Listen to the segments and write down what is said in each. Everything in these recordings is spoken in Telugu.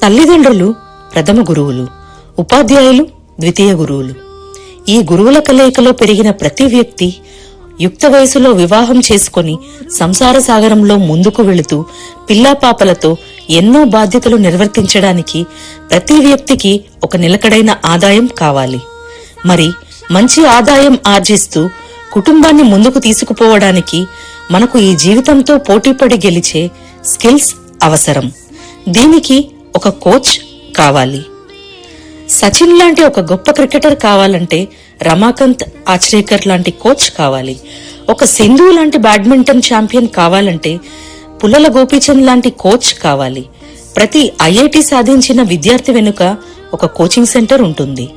తల్లిదండ్రులు ప్రథమ గురువులు, ఉపాధ్యాయులు ద్వితీయ గురువులు. ఈ గురువుల కలయికలో పెరిగిన ప్రతి వ్యక్తి యుక్త వయసులో వివాహం చేసుకుని సంసార సాగరంలో ముందుకు వెళుతూ పిల్లాపాపలతో ఎన్నో బాధ్యతలు నిర్వర్తించడానికి ప్రతి వ్యక్తికి ఒక నిలకడైన ఆదాయం కావాలి. మరి మంచి ఆదాయం ఆర్జిస్తూ కుటుంబాన్ని ముందుకు తీసుకుపోవడానికి మనకు ఈ జీవితంతో పోటీపడి గెలిచే స్కిల్స్ అవసరం. దీనికి ఒక కోచ్ కావాలి. సచిన్ లాంటి ఒక గొప్ప క్రికెటర్ కావాలంటే రమాకాంత్ ఆచ్రేకర్ లాంటి కోచ్ కావాలి. ఒక సింధు లాంటి బ్యాడ్మింటన్ ఛాంపియన్ కావాలంటే పుల్లల గోపీచంద్ లాంటి కోచ్ కావాలి. ప్రతి ఐఐటి సాధించిన విద్యార్థి వెనుక ఒక కోచింగ్ సెంటర్ ఉంటుంది.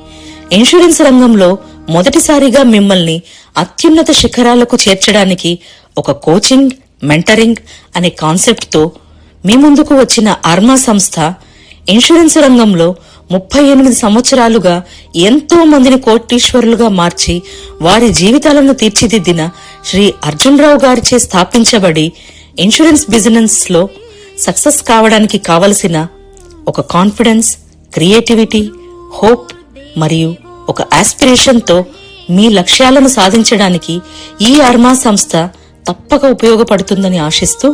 ఇన్సూరెన్స్ రంగంలో మొదటిసారిగా మిమ్మల్ని అత్యున్నత శిఖరాలకు చేర్చడానికి ఒక కోచింగ్, మెంటరింగ్ అనే కాన్సెప్ట్ తో మీ ముందుకు వచ్చిన ఆర్మా సంస్థ ఇన్సూరెన్స్ రంగంలో 38 సంవత్సరాలుగా ఎంతో మందిని కోటీశ్వరులుగా మార్చి వారి జీవితాలను తీర్చిదిద్దిన శ్రీ అర్జున్ రావు గారిచే స్థాపించబడి ఇన్సూరెన్స్ బిజినెస్ లో సక్సెస్ కావడానికి కావలసిన ఒక కాన్ఫిడెన్స్, క్రియేటివిటీ, హోప్ మరియు ఒక ఆస్పిరేషన్ తో మీ లక్ష్యాలను సాధించడానికి ఈ ఆర్మా సంస్థ తప్పక ఉపయోగపడుతుందని ఆశిస్తూ